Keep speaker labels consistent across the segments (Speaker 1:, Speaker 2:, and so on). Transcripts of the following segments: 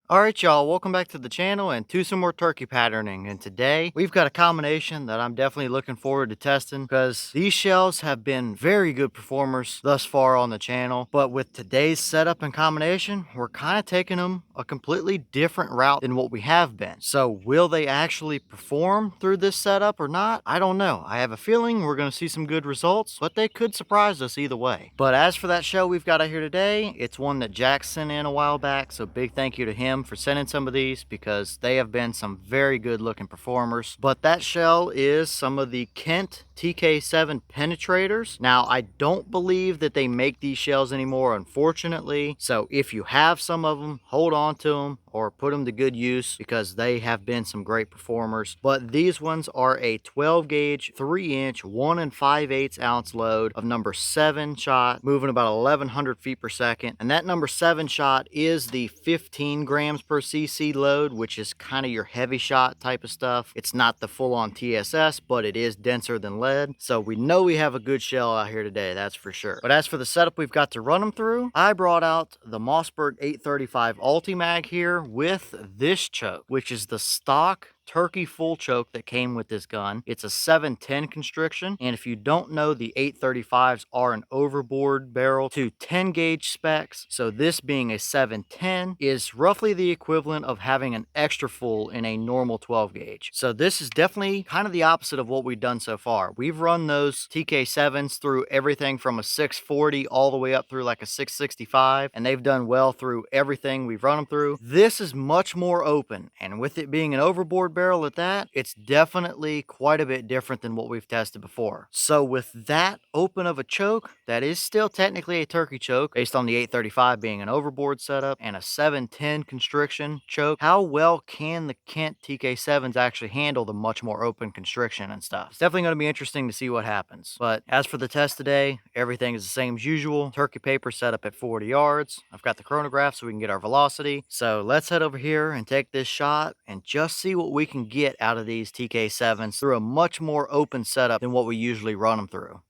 Speaker 1: Alright y'all, welcome back to the channel and to some more turkey patterning. And today we've got a combination that I'm definitely looking forward to testing because these shells have been very good performers thus far on the channel. But with today's setup and combination, we're kind of taking them a completely different route than what we have been. So will they actually perform through this setup or not? I don't know. I have a feeling we're going to see some good results, but they could surprise us either way. But as for that shell we've got out here today, it's one that Jack sent in a while back. So big thank you to him for sending some of these because they have been some very good looking performers. But that shell is some of the Kent TK7 Penetrators. Now, I don't believe that they make these shells anymore, unfortunately. So if you have some of them, hold on to them or put them to good use because they have been some great performers. But these ones are a 12 gauge, 3-inch, 1 5/8 ounce load of number 7 shot, moving about 1100 feet per second. And that number 7 shot is the 15 grams per cc load, which is kind of your heavy shot type of stuff. It's not the full-on TSS, but it is denser than lead. So we know we have a good shell out here today, that's for sure. But as for the setup we've got to run them through, I brought out the Mossberg 835 Ulti-Mag here with this choke, which is the stock turkey full choke that came with this gun. It's a 710 constriction, and if you don't know, the 835s are an overboard barrel to 10 gauge specs. So this being a 710 is roughly the equivalent of having an extra full in a normal 12 gauge. So this is definitely kind of the opposite of what we've done so far. We've run those TK7s through everything from a 640 all the way up through like a 665, and they've done well through everything we've run them through. This is much more open, and with it being an overboard barrel at that, it's definitely quite a bit different than what we've tested before. So with that open of a choke, that is still technically a turkey choke based on the 835 being an overboard setup and a 710 constriction choke. How well can the Kent TK7s actually handle the much more open constriction and stuff? It's definitely going to be interesting to see what happens. But as for the test today, everything is the same as usual. Turkey paper set up at 40 yards. I've got the chronograph so we can get our velocity. So let's head over here and take this shot and just see what we can get out of these TK7s through a much more open setup than what we usually run them through.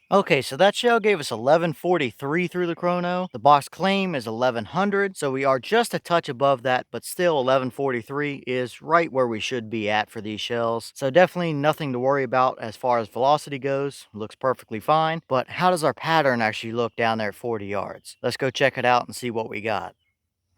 Speaker 1: Okay, so that shell gave us 1143 through the chrono. The box claim is 1100, so we are just a touch above that, but still 1143 is right where we should be at for these shells. So definitely nothing to worry about as far as velocity goes. Looks perfectly fine. But how does our pattern actually look down there at 40 yards? Let's go check it out and see what we got.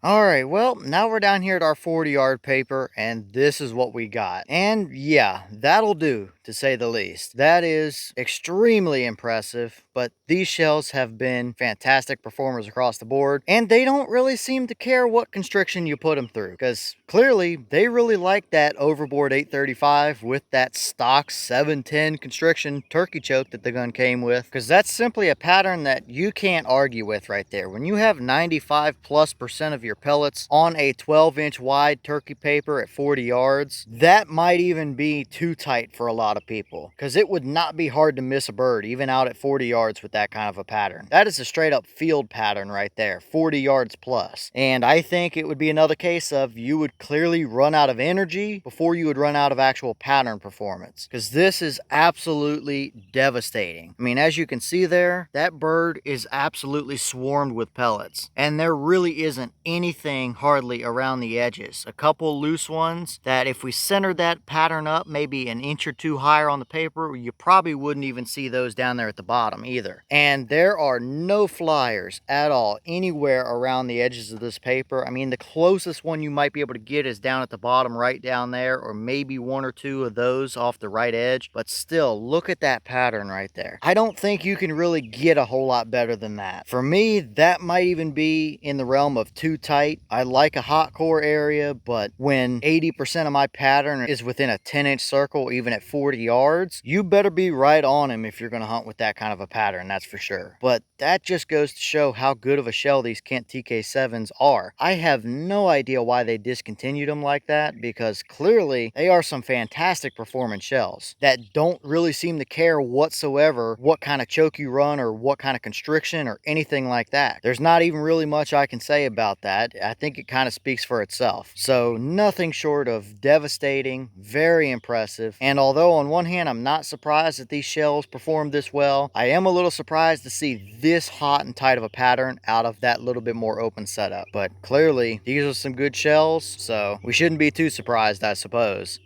Speaker 1: All right, well, now we're down here at our 40-yard paper, and this is what we got. And yeah, that'll do, to say the least. That is extremely impressive, but these shells have been fantastic performers across the board, and they don't really seem to care what constriction you put them through, because clearly they really like that overboard 835 with that stock 710 constriction turkey choke that the gun came with, because that's simply a pattern that you can't argue with right there. When you have 95+% of your pellets on a 12-inch wide turkey paper at 40 yards, that might even be too tight for a lot of people, because it would not be hard to miss a bird even out at 40 yards with that kind of a pattern. That is a straight up field pattern right there, 40 yards plus. And I think it would be another case of you would clearly run out of energy before you would run out of actual pattern performance, because this is absolutely devastating. I mean, as you can see there, that bird is absolutely swarmed with pellets, and there really isn't anything hardly around the edges. A couple loose ones that if we centered that pattern up maybe an inch or two higher on the paper, you probably wouldn't even see those down there at the bottom either. And there are no flyers at all anywhere around the edges of this paper. I mean, the closest one you might be able to get is down at the bottom right down there, or maybe one or two of those off the right edge. But still, look at that pattern right there. I don't think you can really get a whole lot better than that. For me, that might even be in the realm of too tight. I like a hot core area, but when 80% of my pattern is within a 10-inch circle, even at 40 yards, you better be right on him if you're going to hunt with that kind of a pattern, that's for sure. But that just goes to show how good of a shell these Kent TK7s are. I have no idea why they discontinued them like that, because clearly they are some fantastic performing shells that don't really seem to care whatsoever what kind of choke you run or what kind of constriction or anything like that. There's not even really much I can say about that. that, I think it kind of speaks for itself. So nothing short of devastating, very impressive. And although on one hand, I'm not surprised that these shells performed this well, I am a little surprised to see this hot and tight of a pattern out of that little bit more open setup. But clearly, these are some good shells, so we shouldn't be too surprised, I suppose.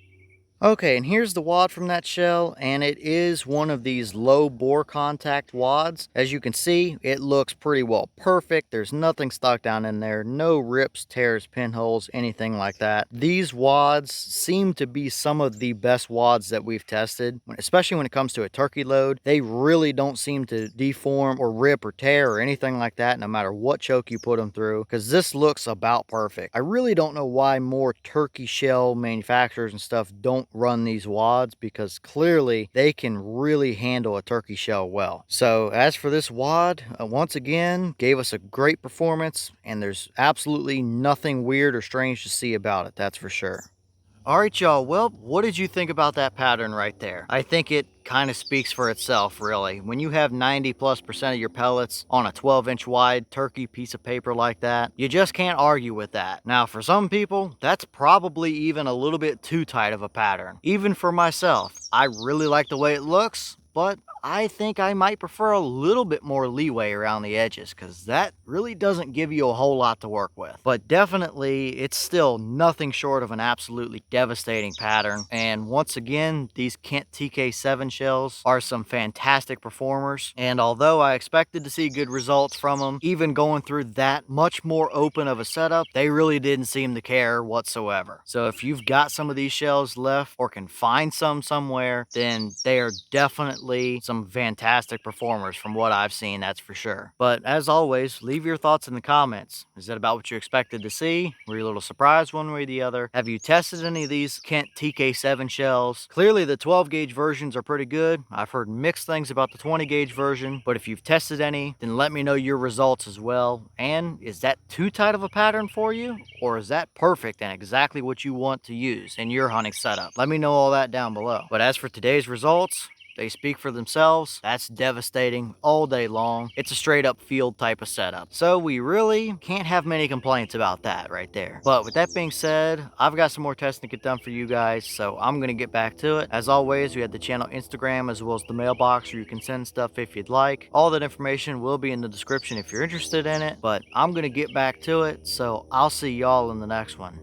Speaker 1: Okay, and here's the wad from that shell, and it is one of these low bore contact wads. As you can see, it looks pretty well perfect. There's nothing stuck down in there, no rips, tears, pinholes, anything like that. These wads seem to be some of the best wads that we've tested, especially when it comes to a turkey load. They really don't seem to deform or rip or tear or anything like that, no matter what choke you put them through, because this looks about perfect. I really don't know why more turkey shell manufacturers and stuff don't run these wads, because clearly they can really handle a turkey shell well. So as for this wad, once again gave us a great performance, and there's absolutely nothing weird or strange to see about it, that's for sure. All right, y'all. Well, what did you think about that pattern right there? I think it kind of speaks for itself, really. When you have 90+% of your pellets on a 12-inch wide turkey piece of paper like that, you just can't argue with that. Now, for some people, that's probably even a little bit too tight of a pattern. Even for myself, I really like the way it looks, but I think I might prefer a little bit more leeway around the edges, because that really doesn't give you a whole lot to work with. But definitely, it's still nothing short of an absolutely devastating pattern. And once again, these Kent TK7 shells are some fantastic performers. And although I expected to see good results from them, even going through that much more open of a setup, they really didn't seem to care whatsoever. So if you've got some of these shells left or can find some somewhere, then they are definitely some fantastic performers from what I've seen, that's for sure. But as always, leave your thoughts in the comments. Is that about what you expected to see? Were you a little surprised one way or the other? Have you tested any of these Kent TK7 shells? Clearly the 12 gauge versions are pretty good. I've heard mixed things about the 20 gauge version, but if you've tested any, then let me know your results as well. And is that too tight of a pattern for you? Or is that perfect and exactly what you want to use in your hunting setup? Let me know all that down below. But as for today's results, they speak for themselves. That's devastating all day long. It's a straight up field type of setup. So we really can't have many complaints about that right there. But with that being said, I've got some more testing to get done for you guys, so I'm going to get back to it. As always, we have the channel Instagram as well as the mailbox where you can send stuff if you'd like. All that information will be in the description if you're interested in it, but I'm going to get back to it, so I'll see y'all in the next one.